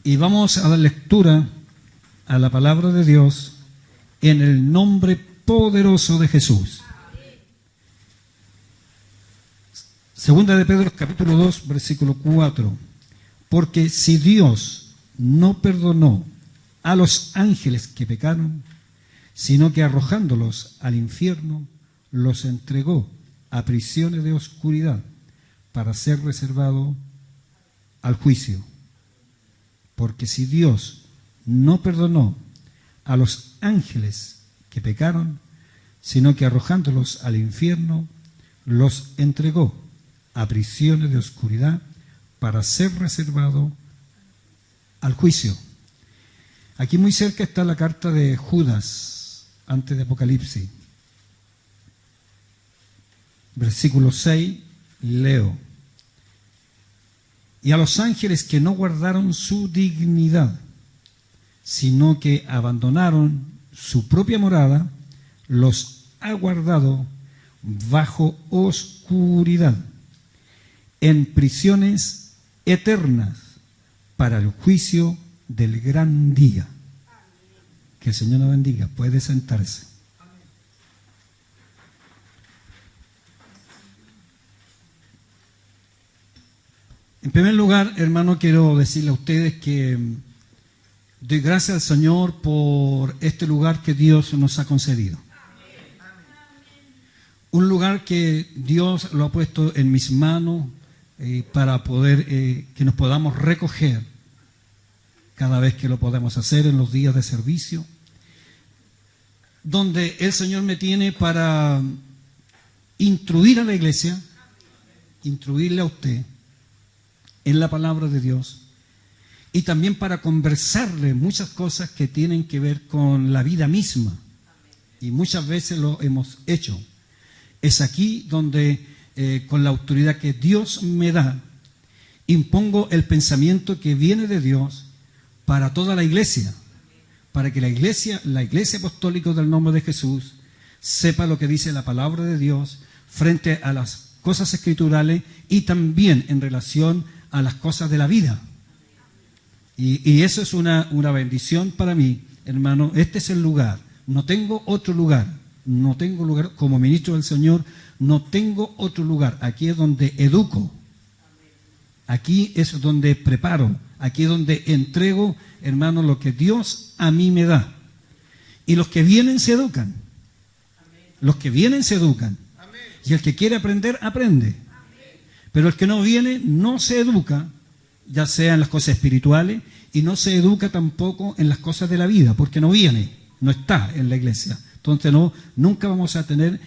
Y vamos a dar lectura a la palabra de Dios en el nombre poderoso de Jesús. Segunda de Pedro, capítulo 2, versículo 4. Porque si Dios no perdonó a los ángeles que pecaron, sino que arrojándolos al infierno, los entregó a prisiones de oscuridad para ser reservado al juicio. Porque si Dios no perdonó a los ángeles que pecaron, sino que arrojándolos al infierno, los entregó a prisiones de oscuridad para ser reservado al juicio. Aquí muy cerca está la carta de Judas, antes de Apocalipsis. Versículo 6, leo. Y a los ángeles que no guardaron su dignidad, sino que abandonaron su propia morada, los ha guardado bajo oscuridad, en prisiones eternas, para el juicio del gran día. Que el Señor nos bendiga. Puede sentarse. En primer lugar, hermano, quiero decirle a ustedes que doy gracias al Señor por este lugar que Dios nos ha concedido. Un lugar que Dios lo ha puesto en mis manos para poder que nos podamos recoger cada vez que lo podemos hacer en los días de servicio, donde el Señor me tiene para instruir a la iglesia, instruirle a usted en la palabra de Dios, y también para conversarle muchas cosas que tienen que ver con la vida misma, y muchas veces lo hemos hecho. Es aquí donde con la autoridad que Dios me da, impongo el pensamiento que viene de Dios para toda la iglesia, para que la iglesia apostólica del nombre de Jesús sepa lo que dice la palabra de Dios frente a las cosas escriturales y también en relación a las cosas de la vida. Y eso es una bendición para mí, hermano. Este es el lugar, no tengo otro lugar, no tengo lugar como ministro del Señor, no tengo otro lugar. Aquí es donde educo, aquí es donde preparo, aquí es donde entrego, hermano, lo que Dios a mí me da. Y los que vienen se educan. Los que vienen se educan. Y el que quiere aprender, aprende. Pero el que no viene, no se educa, ya sea en las cosas espirituales, y no se educa tampoco en las cosas de la vida, porque no viene, no está en la iglesia. Entonces nunca vamos a tener,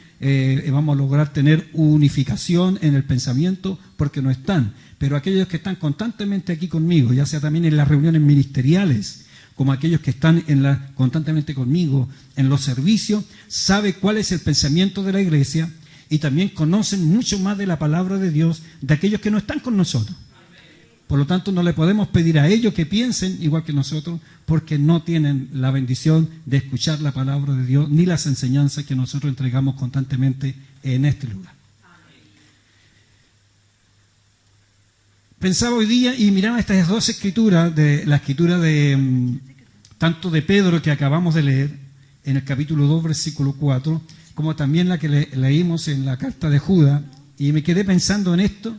vamos a lograr tener unificación en el pensamiento, porque no están. Pero aquellos que están constantemente aquí conmigo, ya sea también en las reuniones ministeriales, como aquellos que están constantemente conmigo en los servicios, sabe cuál es el pensamiento de la iglesia y también conocen mucho más de la palabra de Dios de aquellos que no están con nosotros. Por lo tanto, no le podemos pedir a ellos que piensen igual que nosotros, porque no tienen la bendición de escuchar la palabra de Dios ni las enseñanzas que nosotros entregamos constantemente en este lugar. Pensaba hoy día y miraba estas dos escrituras, la escritura de tanto de Pedro que acabamos de leer en el capítulo 2, versículo 4, como también la que leímos en la carta de Judas, y me quedé pensando en esto.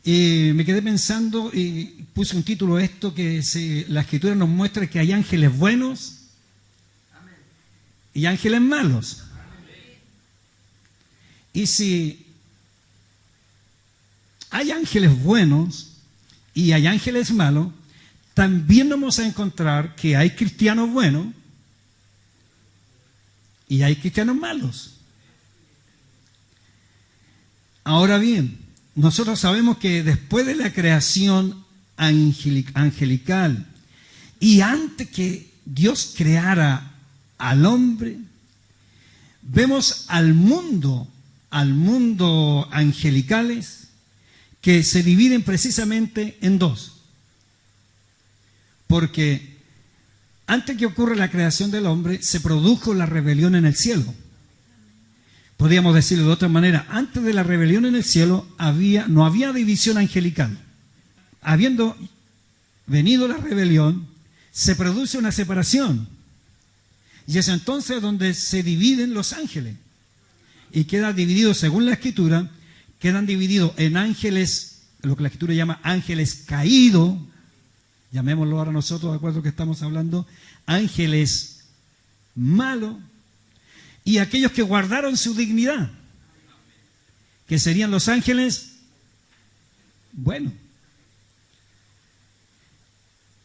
Me quedé pensando y puse un título a esto, que la escritura nos muestra que hay ángeles buenos y ángeles malos. Y si hay ángeles buenos y hay ángeles malos, también vamos a encontrar que hay cristianos buenos y hay cristianos malos. Ahora bien, nosotros sabemos que después de la creación angelical y antes que Dios creara al hombre, vemos al mundo angelicales que se dividen precisamente en dos. Porque antes que ocurra la creación del hombre, se produjo la rebelión en el cielo. Podríamos decirlo de otra manera, antes de la rebelión en el cielo no había división angelical. Habiendo venido la rebelión, se produce una separación. Y es entonces donde se dividen los ángeles. Y queda dividido, según la Escritura, quedan divididos en ángeles, lo que la Escritura llama ángeles caídos, llamémoslo ahora nosotros, de acuerdo que estamos hablando, ángeles malos, y aquellos que guardaron su dignidad, que serían los ángeles buenos.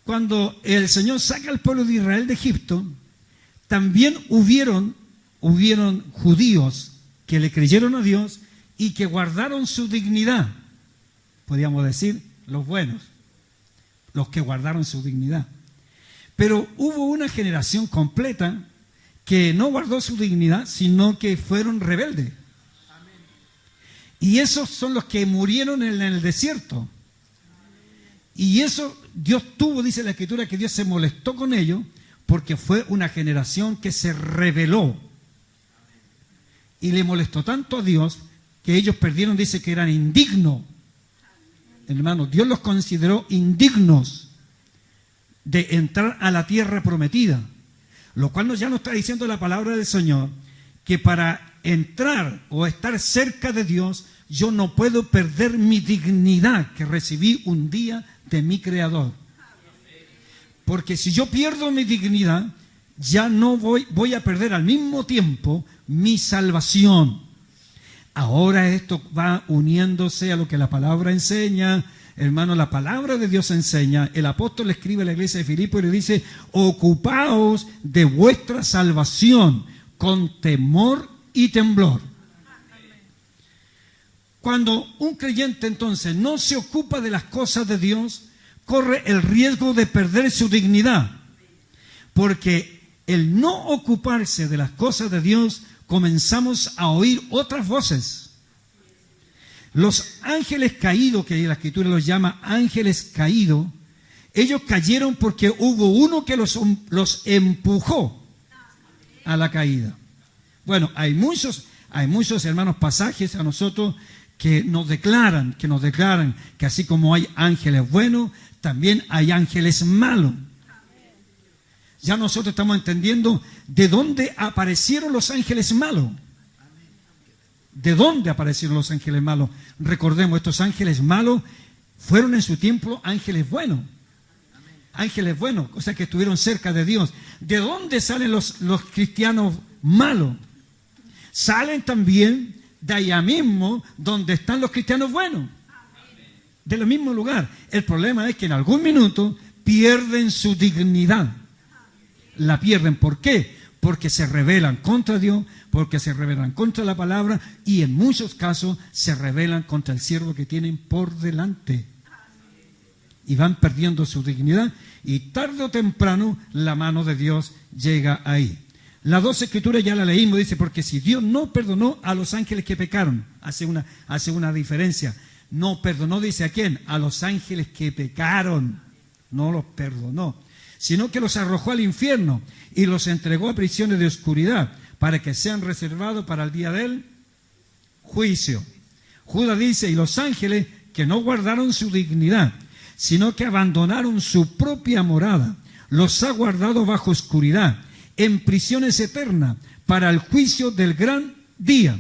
Cuando el Señor saca al pueblo de Israel de Egipto, también hubieron judíos que le creyeron a Dios y que guardaron su dignidad. Podríamos decir, los buenos, los que guardaron su dignidad. Pero hubo una generación completa que no guardó su dignidad, sino que fueron rebeldes. Y esos son los que murieron en el desierto. Y eso Dios tuvo, dice la Escritura, que Dios se molestó con ellos, porque fue una generación que se rebeló. Y le molestó tanto a Dios que ellos perdieron, dice que eran indignos. Hermanos, Dios los consideró indignos de entrar a la tierra prometida. Lo cual ya nos está diciendo la palabra del Señor, que para entrar o estar cerca de Dios, yo no puedo perder mi dignidad que recibí un día de mi Creador. Porque si yo pierdo mi dignidad, ya no voy a perder al mismo tiempo mi salvación. Ahora esto va uniéndose a lo que la palabra enseña. Hermano, la palabra de Dios enseña. El apóstol le escribe a la iglesia de Filipo y le dice: ocupaos de vuestra salvación con temor y temblor. Cuando un creyente entonces no se ocupa de las cosas de Dios, corre el riesgo de perder su dignidad. Porque el no ocuparse de las cosas de Dios, comenzamos a oír otras voces. Los ángeles caídos, que la Escritura los llama ángeles caídos, ellos cayeron porque hubo uno que los empujó a la caída. Bueno, hay muchos hermanos pasajes a nosotros que nos declaran que así como hay ángeles buenos, también hay ángeles malos. Ya nosotros estamos entendiendo de dónde aparecieron los ángeles malos. ¿De dónde aparecieron los ángeles malos? Recordemos, estos ángeles malos fueron en su tiempo ángeles buenos. Ángeles buenos, o sea que estuvieron cerca de Dios. ¿De dónde salen los cristianos malos? Salen también de allá mismo donde están los cristianos buenos. Del mismo lugar. El problema es que en algún minuto pierden su dignidad. La pierden. ¿Por qué? Porque se rebelan contra Dios, porque se rebelan contra la palabra y en muchos casos se rebelan contra el siervo que tienen por delante. Y van perdiendo su dignidad y tarde o temprano la mano de Dios llega ahí. Las dos escrituras ya la leímos, dice, porque si Dios no perdonó a los ángeles que pecaron, hace una diferencia. No perdonó, dice, ¿a quién? A los ángeles que pecaron. No los perdonó, sino que los arrojó al infierno y los entregó a prisiones de oscuridad para que sean reservados para el día del juicio. Judas dice, y los ángeles que no guardaron su dignidad, sino que abandonaron su propia morada, los ha guardado bajo oscuridad, en prisiones eternas, para el juicio del gran día.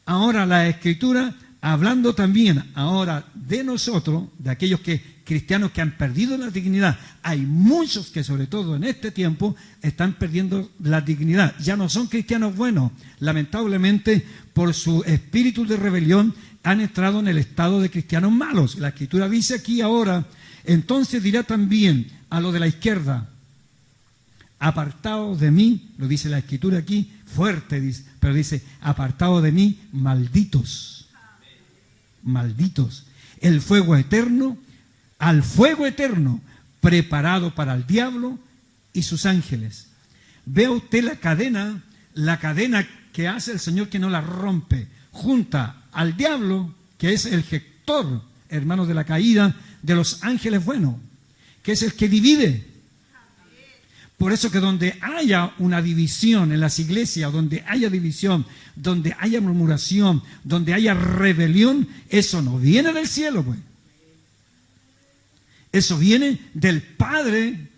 Ahora la Escritura, hablando también ahora de nosotros, de aquellos cristianos que han perdido la dignidad, hay muchos que sobre todo en este tiempo están perdiendo la dignidad, ya no son cristianos buenos, lamentablemente por su espíritu de rebelión han entrado en el estado de cristianos malos. La Escritura dice aquí ahora, entonces dirá también a lo de la izquierda, apartados de mí, lo dice la Escritura aquí, fuerte dice, pero dice, apartados de mí, malditos, malditos, el fuego eterno, al fuego eterno, preparado para el diablo y sus ángeles. Vea usted la cadena que hace el Señor que no la rompe, junta al diablo, que es el gestor, hermanos, de la caída de los ángeles buenos, que es el que divide. Por eso que donde haya una división en las iglesias, donde haya división, donde haya murmuración, donde haya rebelión, eso no viene del cielo, pues. Eso viene del padre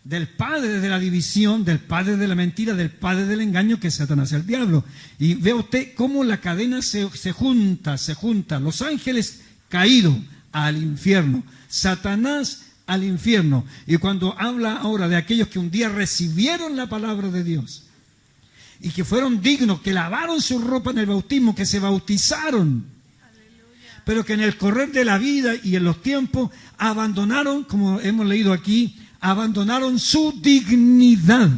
de la división, del padre de la mentira, del padre del engaño, que es Satanás, el diablo. Y ve usted cómo la cadena se junta. Los ángeles caídos al infierno, Satanás al infierno. Y cuando habla ahora de aquellos que un día recibieron la palabra de Dios y que fueron dignos, que lavaron su ropa en el bautismo, que se bautizaron, pero que en el correr de la vida y en los tiempos abandonaron, como hemos leído aquí, abandonaron su dignidad.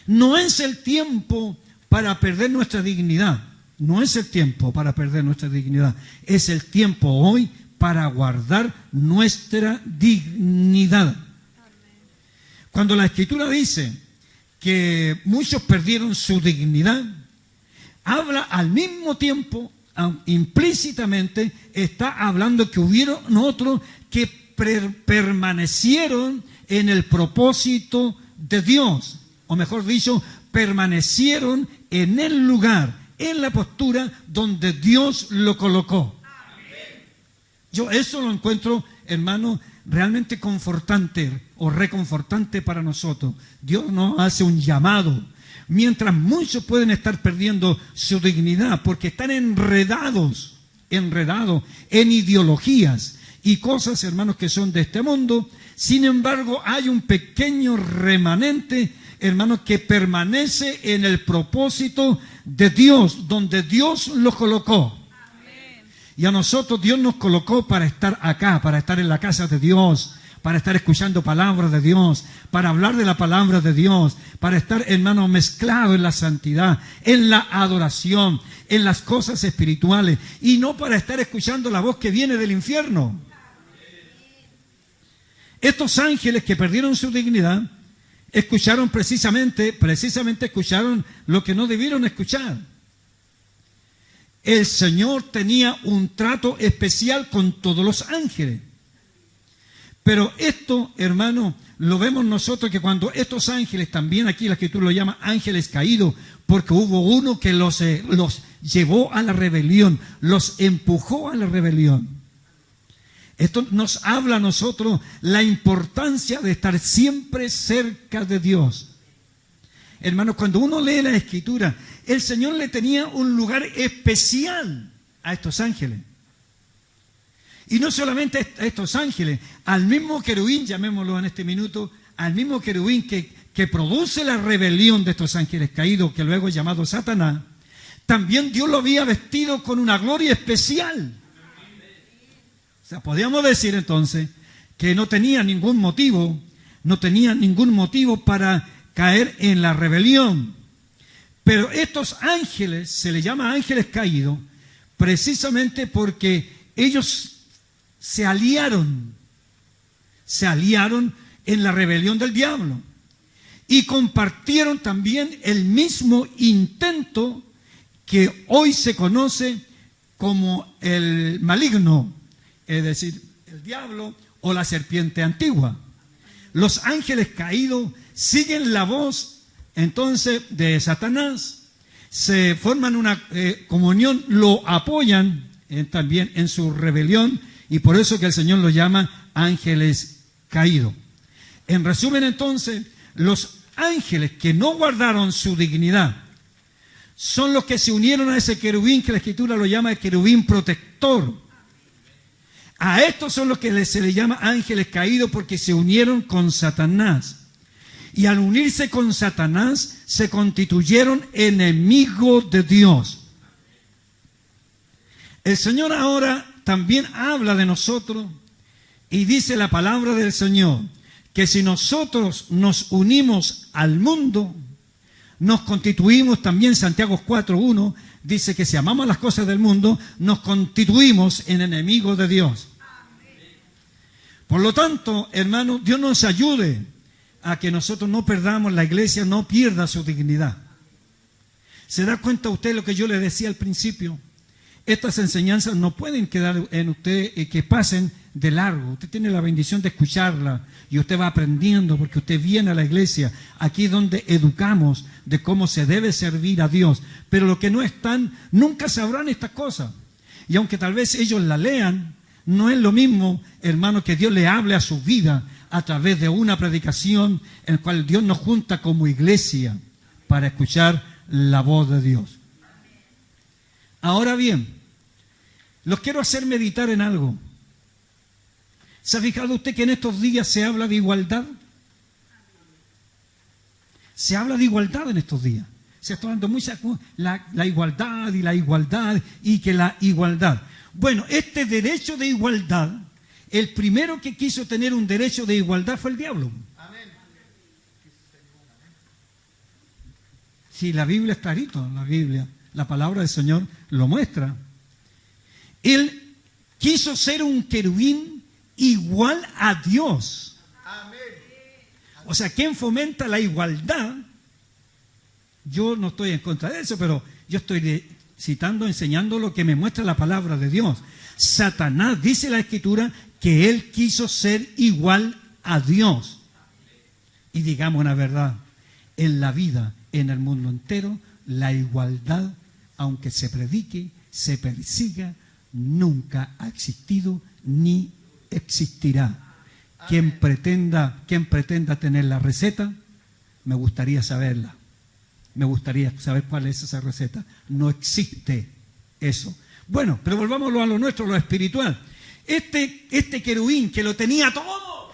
No es el tiempo para perder nuestra dignidad. No es el tiempo para perder nuestra dignidad. Es el tiempo hoy para guardar nuestra dignidad. Cuando la Escritura dice que muchos perdieron su dignidad, habla al mismo tiempo, implícitamente, está hablando que hubieron otros que permanecieron en el propósito de Dios, o mejor dicho, permanecieron en el lugar, en la postura donde Dios lo colocó. Yo eso lo encuentro, hermano, realmente confortante o reconfortante para nosotros. Dios nos hace un llamado, mientras muchos pueden estar perdiendo su dignidad porque están enredados en ideologías y cosas, hermanos, que son de este mundo. Sin embargo, hay un pequeño remanente, hermanos, que permanece en el propósito de Dios, donde Dios lo colocó. Amén. Y a nosotros Dios nos colocó para estar acá, para estar en la casa de Dios, para estar escuchando palabras de Dios, para hablar de la palabra de Dios, para estar, hermanos, mezclado en la santidad, en la adoración, en las cosas espirituales, y no para estar escuchando la voz que viene del infierno. Estos ángeles que perdieron su dignidad escucharon precisamente escucharon lo que no debieron escuchar. El Señor tenía un trato especial con todos los ángeles. Pero esto, hermano, lo vemos nosotros, que cuando estos ángeles, también aquí la Escritura lo llama ángeles caídos, porque hubo uno que los llevó a la rebelión, los empujó a la rebelión. Esto nos habla a nosotros la importancia de estar siempre cerca de Dios. Hermanos, cuando uno lee la Escritura, el Señor le tenía un lugar especial a estos ángeles. Y no solamente a estos ángeles, al mismo querubín, llamémoslo en este minuto, al mismo querubín que produce la rebelión de estos ángeles caídos, que luego es llamado Satanás, también Dios lo había vestido con una gloria especial. O sea, podríamos decir entonces que no tenía ningún motivo para caer en la rebelión. Pero estos ángeles, se les llama ángeles caídos, precisamente porque ellos se aliaron en la rebelión del diablo y compartieron también el mismo intento que hoy se conoce como el maligno, es decir, el diablo o la serpiente antigua. Los ángeles caídos siguen la voz entonces de Satanás, se forman una comunión, lo apoyan también en su rebelión, y por eso que el Señor los llama ángeles caídos. En resumen, entonces, los ángeles que no guardaron su dignidad son los que se unieron a ese querubín que la Escritura lo llama el querubín protector. A estos son los que se les llama ángeles caídos porque se unieron con Satanás. Y al unirse con Satanás se constituyeron enemigos de Dios. El Señor ahora también habla de nosotros y dice la palabra del Señor que si nosotros nos unimos al mundo, nos constituimos también. Santiago 4:1 dice que si amamos las cosas del mundo, nos constituimos en enemigos de Dios. Por lo tanto, hermano, Dios nos ayude a que nosotros no perdamos, la iglesia no pierda su dignidad. ¿Se da cuenta usted lo que yo le decía al principio? Estas enseñanzas no pueden quedar en usted que pasen de largo. Usted tiene la bendición de escucharla y usted va aprendiendo porque usted viene a la iglesia, aquí donde educamos de cómo se debe servir a Dios. Pero los que no están, nunca sabrán estas cosas. Y aunque tal vez ellos la lean, No es lo mismo, hermano, que Dios le hable a su vida a través de una predicación en la cual Dios nos junta como iglesia para escuchar la voz de Dios. Ahora bien, los quiero hacer meditar en algo. ¿Se ha fijado usted que en estos días se habla de igualdad? Se habla de igualdad en estos días. Se está hablando mucho la igualdad y que la igualdad. Bueno, este derecho de igualdad, el primero que quiso tener un derecho de igualdad fue el diablo. Sí, la Biblia es clarito, la Biblia, la palabra del Señor lo muestra. Él quiso ser un querubín igual a Dios. O sea, ¿quién fomenta la igualdad? Yo no estoy en contra de eso, pero yo estoy citando, enseñando lo que me muestra la palabra de Dios. Satanás, dice la Escritura, que él quiso ser igual a Dios. Y digamos la verdad, en la vida, en el mundo entero, la igualdad, aunque se predique, se persiga, nunca ha existido ni existirá. Quien pretenda tener la receta, me gustaría saberla. Me gustaría saber cuál es esa receta. No existe eso. Bueno, pero volvámoslo a lo nuestro, lo espiritual. Este querubín que lo tenía todo.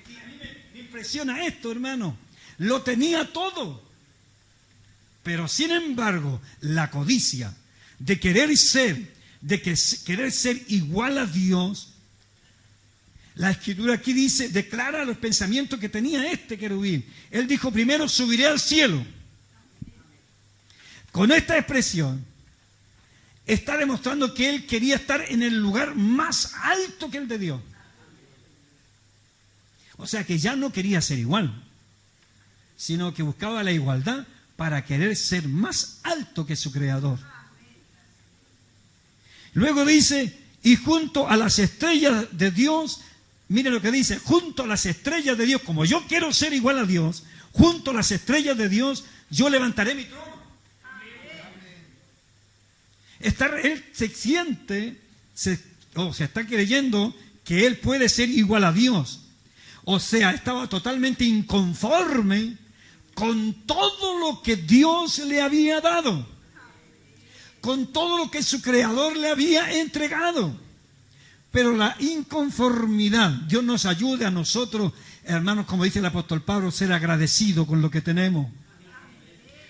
Y a mí me impresiona esto, hermano. Lo tenía todo. Pero sin embargo, la codicia de querer ser igual a Dios, la Escritura aquí dice, declara los pensamientos que tenía este querubín. Él dijo, primero subiré al cielo. Con esta expresión está demostrando que él quería estar en el lugar más alto que el de Dios. O sea que ya no quería ser igual, sino que buscaba la igualdad para querer ser más alto que su Creador. Luego dice, y junto a las estrellas de Dios, mire lo que dice, junto a las estrellas de Dios, como yo quiero ser igual a Dios, junto a las estrellas de Dios, yo levantaré mi trono. Él se siente, se está creyendo que él puede ser igual a Dios. O sea, estaba totalmente inconforme con todo lo que Dios le había dado, con todo lo que su Creador le había entregado. Pero la inconformidad, Dios nos ayude a nosotros, hermanos, como dice el apóstol Pablo, ser agradecido con lo que tenemos.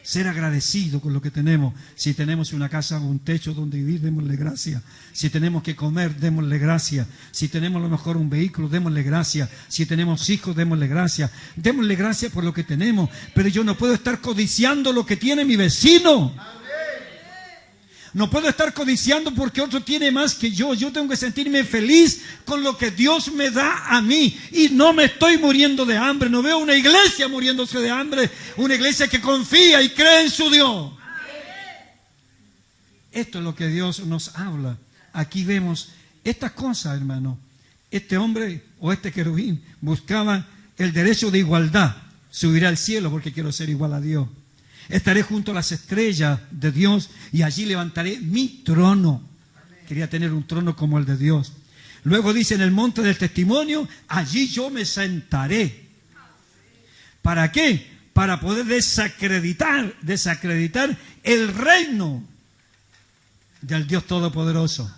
Ser agradecido con lo que tenemos. Si tenemos una casa o un techo donde vivir, démosle gracias. Si tenemos que comer, démosle gracias. Si tenemos a lo mejor un vehículo, démosle gracias. Si tenemos hijos, démosle gracias. Démosle gracias por lo que tenemos. Pero yo no puedo estar codiciando lo que tiene mi vecino. No puedo estar codiciando porque otro tiene más que yo. Yo tengo que sentirme feliz con lo que Dios me da a mí. Y no me estoy muriendo de hambre. No veo una iglesia muriéndose de hambre. Una iglesia que confía y cree en su Dios. Esto es lo que Dios nos habla. Aquí vemos estas cosas, hermano. Este hombre o este querubín buscaba el derecho de igualdad. Subiré al cielo porque quiero ser igual a Dios. Estaré junto a las estrellas de Dios y allí levantaré mi trono. Quería tener un trono como el de Dios. Luego dice, en el monte del testimonio, allí yo me sentaré. ¿Para qué? Para poder desacreditar el reino del Dios Todopoderoso.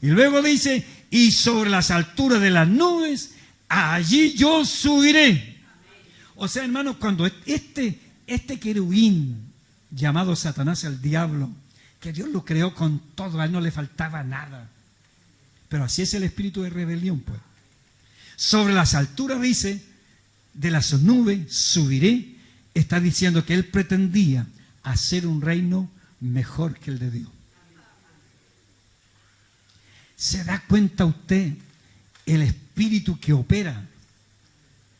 Y luego dice, y sobre las alturas de las nubes, allí yo subiré. O sea, hermanos, cuando este querubín llamado Satanás, el diablo, que Dios lo creó con todo, a él no le faltaba nada. Pero así es el espíritu de rebelión, pues. Sobre las alturas, dice, de las nubes subiré. Está diciendo que él pretendía hacer un reino mejor que el de Dios. ¿Se da cuenta usted el espíritu que opera?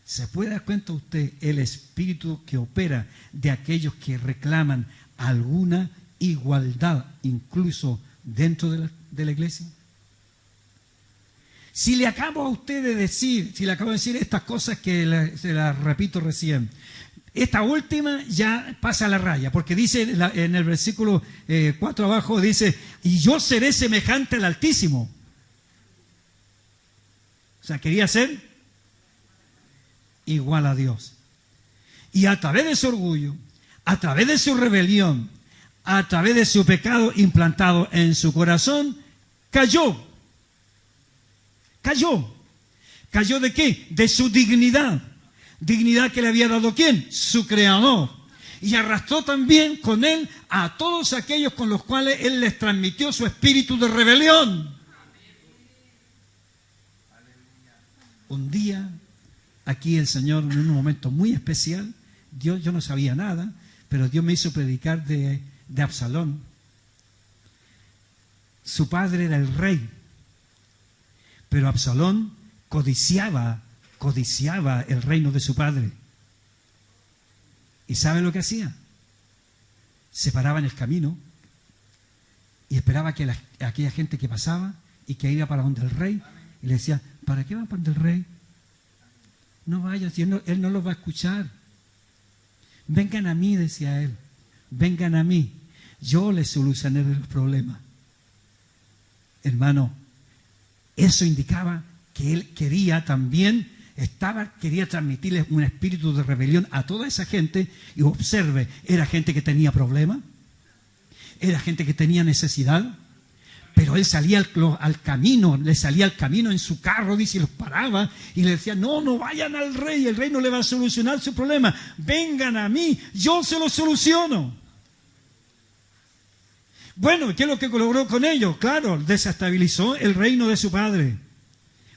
¿Se puede dar cuenta usted el espíritu que opera de aquellos que reclaman alguna igualdad, incluso dentro de la iglesia? Si le acabo a usted de decir, estas cosas que se las repito recién, esta última ya pasa la raya, porque dice en el versículo 4 abajo, dice, y yo seré semejante al Altísimo. sea, quería ser igual a Dios. Y a través de su orgullo, a través de su rebelión, a través de su pecado implantado en su corazón, cayó. Cayó. ¿Cayó de qué? De su dignidad. Dignidad que le había dado ¿quién? Su Creador. Y arrastró también con él a todos aquellos con los cuales él les transmitió su espíritu de rebelión. Un día, aquí el Señor, en un momento muy especial, yo no sabía nada, pero Dios me hizo predicar de Absalón. Su padre era el rey, pero Absalón codiciaba el reino de su padre. ¿Y sabe lo que hacía? Se paraba en el camino y esperaba que aquella gente que pasaba y que iba para donde el rey, y le decía, ¿para qué van para donde el rey? No vayas, él no los va a escuchar. Vengan a mí, decía él, vengan a mí, yo les solucionaré los problemas. Hermano, eso indicaba que él quería también, quería transmitirles un espíritu de rebelión a toda esa gente. Y observe, era gente que tenía problemas, era gente que tenía necesidad, pero él salía al camino, le salía al camino en su carro, dice, y los paraba y le decía, no vayan al rey, el rey no le va a solucionar su problema, vengan a mí, yo se lo soluciono. Bueno, ¿qué es lo que logró con ellos? Claro, desestabilizó el reino de su padre.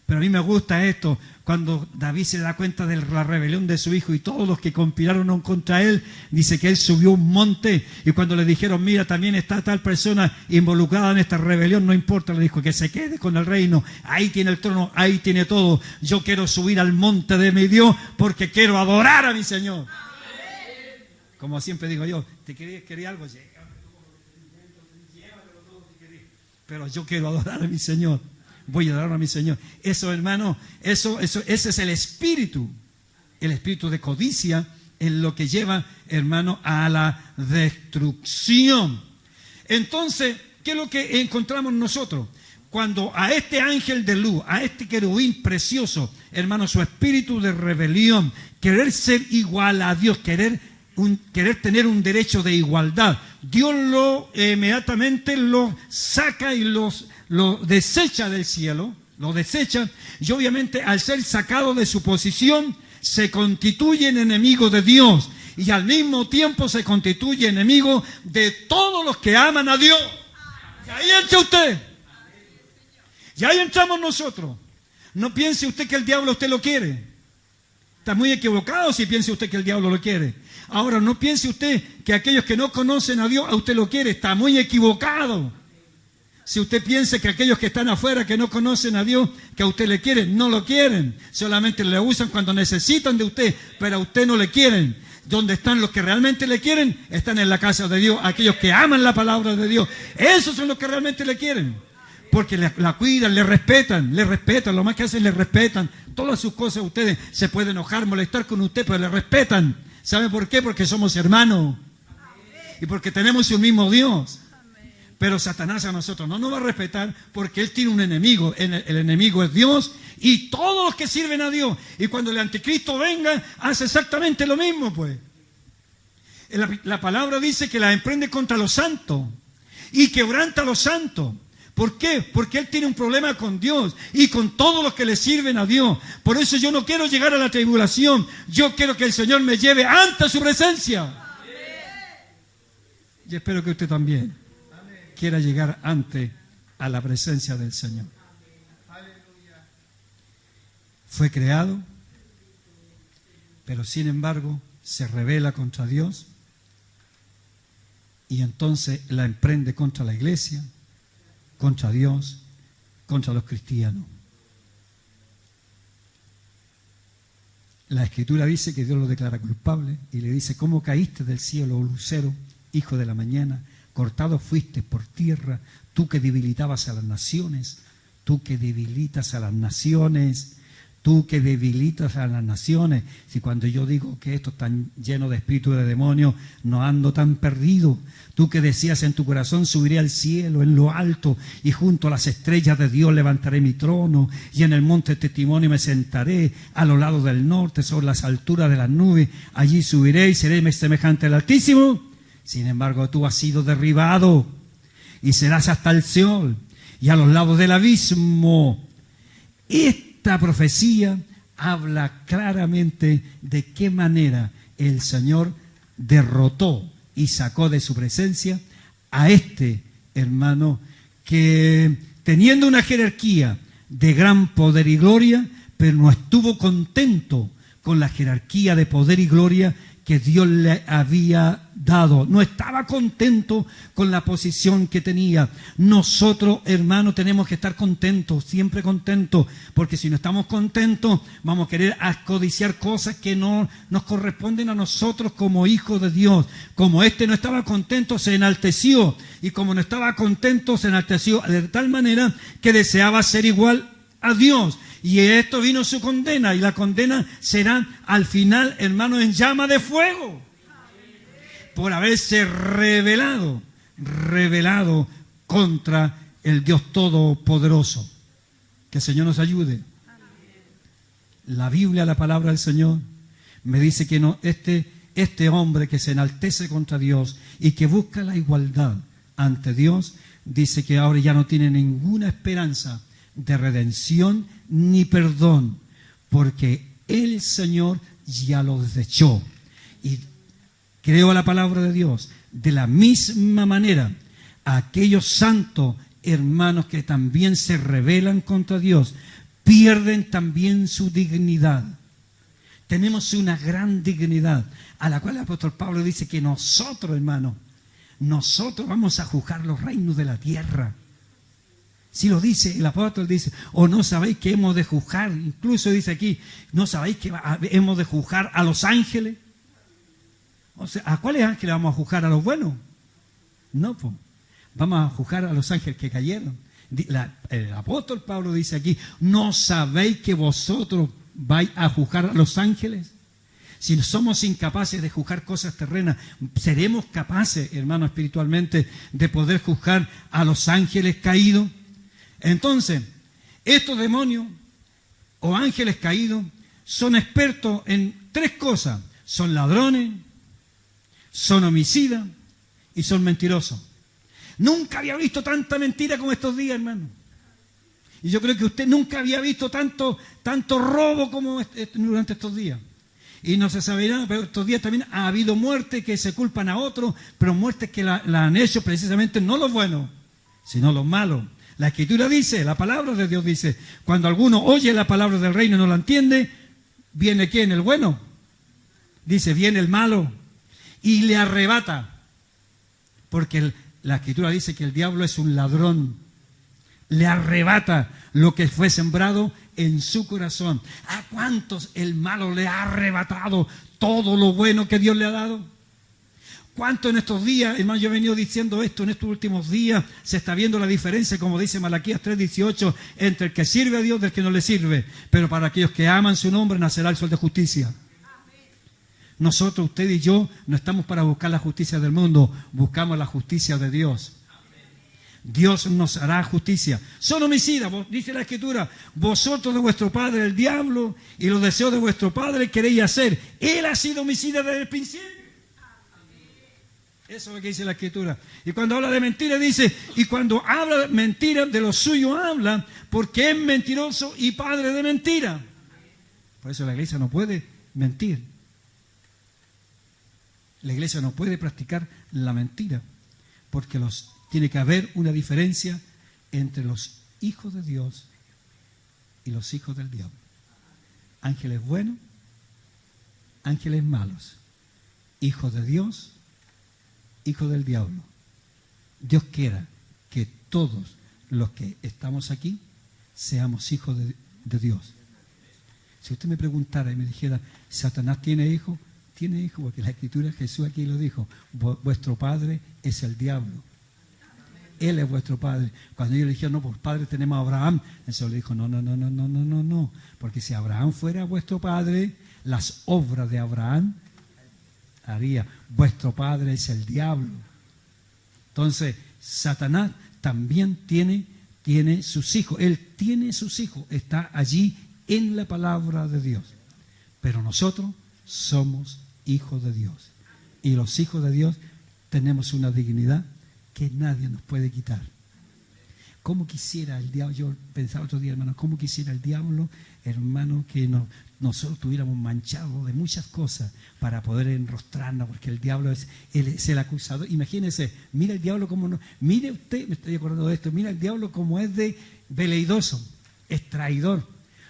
Pero a mí me gusta esto, cuando David se da cuenta de la rebelión de su hijo y todos los que conspiraron contra él, dice que él subió un monte y cuando le dijeron, mira, también está tal persona involucrada en esta rebelión, no importa, le dijo que se quede con el reino, ahí tiene el trono, ahí tiene todo, yo quiero subir al monte de mi Dios porque quiero adorar a mi Señor. Como siempre digo yo, ¿te quería algo? Pero yo quiero adorar a mi Señor. Voy a adorar a mi Señor. Eso, hermano, ese es el espíritu de codicia, en lo que lleva, hermano, a la destrucción. Entonces, ¿qué es lo que encontramos nosotros? Cuando a este ángel de luz, a este querubín precioso, hermano, su espíritu de rebelión, querer ser igual a Dios, querer tener un derecho de igualdad, Dios inmediatamente lo saca y lo desecha del cielo, lo desecha, y obviamente al ser sacado de su posición, se constituye en enemigo de Dios, y al mismo tiempo se constituye enemigo de todos los que aman a Dios. Y ahí entra usted, y ahí entramos nosotros. No piense usted que el diablo a usted lo quiere. Está muy equivocado si piensa usted que el diablo lo quiere. Ahora, no piense usted que aquellos que no conocen a Dios a usted lo quiere. Está muy equivocado. Si usted piensa que aquellos que están afuera, que no conocen a Dios, que a usted le quieren, no lo quieren. Solamente le usan cuando necesitan de usted, pero a usted no le quieren. Donde están los que realmente le quieren, están en la casa de Dios. Aquellos que aman la palabra de Dios, esos son los que realmente le quieren. Porque la cuidan, le respetan, lo más que hacen le respetan. Todas sus cosas, ustedes se pueden enojar, molestar con usted, pero le respetan. ¿Sabe por qué? Porque somos hermanos. Y porque tenemos un mismo Dios. Pero Satanás a nosotros no nos va a respetar porque él tiene un enemigo. El enemigo es Dios y todos los que sirven a Dios. Y cuando el anticristo venga, hace exactamente lo mismo, pues. La palabra dice que la emprende contra los santos y quebranta a los santos. ¿Por qué? Porque él tiene un problema con Dios y con todos los que le sirven a Dios. Por eso yo no quiero llegar a la tribulación. Yo quiero que el Señor me lleve ante su presencia. Y espero que usted también quiera llegar ante a la presencia del Señor. Fue creado, pero sin embargo se rebela contra Dios y entonces la emprende contra la iglesia, contra Dios, contra los cristianos. La Escritura dice que Dios lo declara culpable y le dice, ¿cómo caíste del cielo, oh lucero, hijo de la mañana? Cortado fuiste por tierra, tú que debilitabas a las naciones, tú que debilitas a las naciones, Tú que debilitas a las naciones. Si cuando yo digo que esto está lleno de espíritu de demonios, no ando tan perdido. Tú que decías en tu corazón, subiré al cielo, en lo alto, y junto a las estrellas de Dios levantaré mi trono, y en el monte testimonio me sentaré, a los lados del norte, sobre las alturas de las nubes. Allí subiré y seré semejante al Altísimo. Sin embargo, tú has sido derribado, y serás hasta el Seol, y a los lados del abismo. Esta profecía habla claramente de qué manera el Señor derrotó y sacó de su presencia a este hermano que, teniendo una jerarquía de gran poder y gloria, pero no estuvo contento con la jerarquía de poder y gloria que Dios le había dado. No estaba contento con la posición que tenía. Nosotros, hermanos, tenemos que estar contentos, siempre contentos, porque si no estamos contentos, vamos a querer codiciar cosas que no nos corresponden a nosotros como hijos de Dios. Como este no estaba contento, se enalteció, y como no estaba contento, se enalteció de tal manera que deseaba ser igual a Dios. Y esto vino su condena, y la condena será al final, hermano, en llama de fuego, por haberse rebelado contra el Dios Todopoderoso. Que el Señor nos ayude. La Biblia, la palabra del Señor, me dice que no, este hombre que se enaltece contra Dios y que busca la igualdad ante Dios, dice que ahora ya no tiene ninguna esperanza de redención ni perdón, porque el Señor ya lo desechó. Y creo la palabra de Dios. De la misma manera, aquellos santos hermanos que también se rebelan contra Dios pierden también su dignidad. Tenemos una gran dignidad, a la cual el apóstol Pablo dice que nosotros, hermanos, nosotros vamos a juzgar los reinos de la tierra. Si lo dice, el apóstol dice, o no sabéis que hemos de juzgar, incluso dice aquí, no sabéis que hemos de juzgar a los ángeles. O sea, ¿a cuáles ángeles vamos a juzgar? ¿A los buenos? No, pues, vamos a juzgar a los ángeles que cayeron. El apóstol Pablo dice aquí, ¿no sabéis que vosotros vais a juzgar a los ángeles? Si somos incapaces de juzgar cosas terrenas, ¿seremos capaces, hermano, espiritualmente, de poder juzgar a los ángeles caídos? Entonces, estos demonios o ángeles caídos son expertos en tres cosas. Son ladrones, son homicidas y son mentirosos. Nunca había visto tanta mentira como estos días, hermano. Y yo creo que usted nunca había visto tanto robo como durante estos días. Y no se sabe nada, pero estos días también ha habido muertes que se culpan a otros, pero muertes que la han hecho precisamente no los buenos, sino los malos. La Escritura dice, la palabra de Dios dice, cuando alguno oye la palabra del reino y no la entiende, ¿viene quién? ¿El bueno? Dice, viene el malo y le arrebata. Porque la Escritura dice que el diablo es un ladrón. Le arrebata lo que fue sembrado en su corazón. ¿A cuántos el malo le ha arrebatado todo lo bueno que Dios le ha dado? ¿Cuánto en estos días, hermano, yo he venido diciendo esto, en estos últimos días se está viendo la diferencia, como dice Malaquías 3:18, entre el que sirve a Dios y el que no le sirve? Pero para aquellos que aman su nombre nacerá el sol de justicia. Nosotros, usted y yo, no estamos para buscar la justicia del mundo, buscamos la justicia de Dios. Dios nos hará justicia. Son homicidas, dice la Escritura, vosotros de vuestro padre el diablo y los deseos de vuestro padre queréis hacer. Él ha sido homicida desde el principio. Eso es lo que dice la Escritura. Y cuando habla de mentira dice, y cuando habla de mentira, de lo suyo habla, porque es mentiroso y padre de mentira. Por eso la iglesia no puede mentir. La iglesia no puede practicar la mentira, porque tiene que haber una diferencia entre los hijos de Dios y los hijos del diablo. Ángeles buenos, ángeles malos, hijos de Dios, hijos del diablo. Dios quiera que todos los que estamos aquí seamos hijos de Dios. Si usted me preguntara y me dijera, ¿Satanás tiene hijos? Tiene hijos, porque la Escritura, Jesús aquí lo dijo, vuestro padre es el diablo. Él es vuestro Padre. Cuando ellos le dijeron, no, pues Padre tenemos a Abraham, el Señor le dijo, no, porque si Abraham fuera vuestro Padre, las obras de Abraham haría. Vuestro Padre es el diablo. Entonces, Satanás también tiene sus hijos. Él tiene sus hijos. Está allí en la palabra de Dios. Pero nosotros somos hijos de Dios. Y los hijos de Dios tenemos una dignidad que nadie nos puede quitar. ¿Cómo quisiera el diablo? Yo pensaba otro día, hermano, ¿cómo quisiera el diablo, hermano, que nosotros estuviéramos manchados de muchas cosas para poder enrostrarnos? Porque el diablo es el acusador. Imagínese, mira el diablo como no. Mire usted, me estoy acordando de esto, mira el diablo como es de veleidoso, es traidor.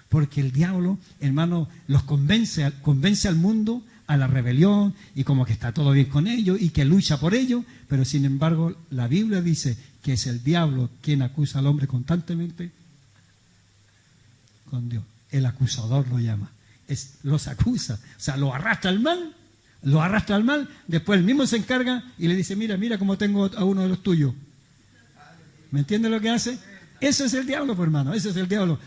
Porque el diablo, hermano, los convence al mundo a la rebelión y como que está todo bien con ellos y que lucha por ellos, pero sin embargo la Biblia dice que es el diablo quien acusa al hombre constantemente con Dios. El acusador lo llama, los acusa, o sea, lo arrastra al mal, después él mismo se encarga y le dice, mira cómo tengo a uno de los tuyos. ¿Me entiende lo que hace? Eso es el diablo, pues, hermano, eso es el diablo.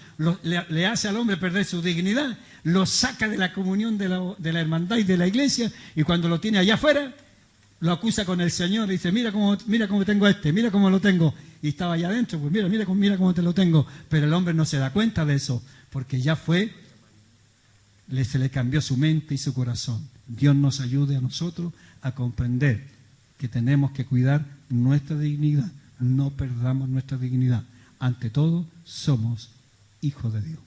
Le hace al hombre perder su dignidad, lo saca de la comunión de la hermandad y de la iglesia, y cuando lo tiene allá afuera, lo acusa con el Señor, y dice, mira cómo tengo mira cómo lo tengo. Y estaba allá adentro, pues mira cómo te lo tengo. Pero el hombre no se da cuenta de eso, porque ya se le cambió su mente y su corazón. Dios nos ayude a nosotros a comprender que tenemos que cuidar nuestra dignidad. No perdamos nuestra dignidad. Ante todo, somos hijos de Dios.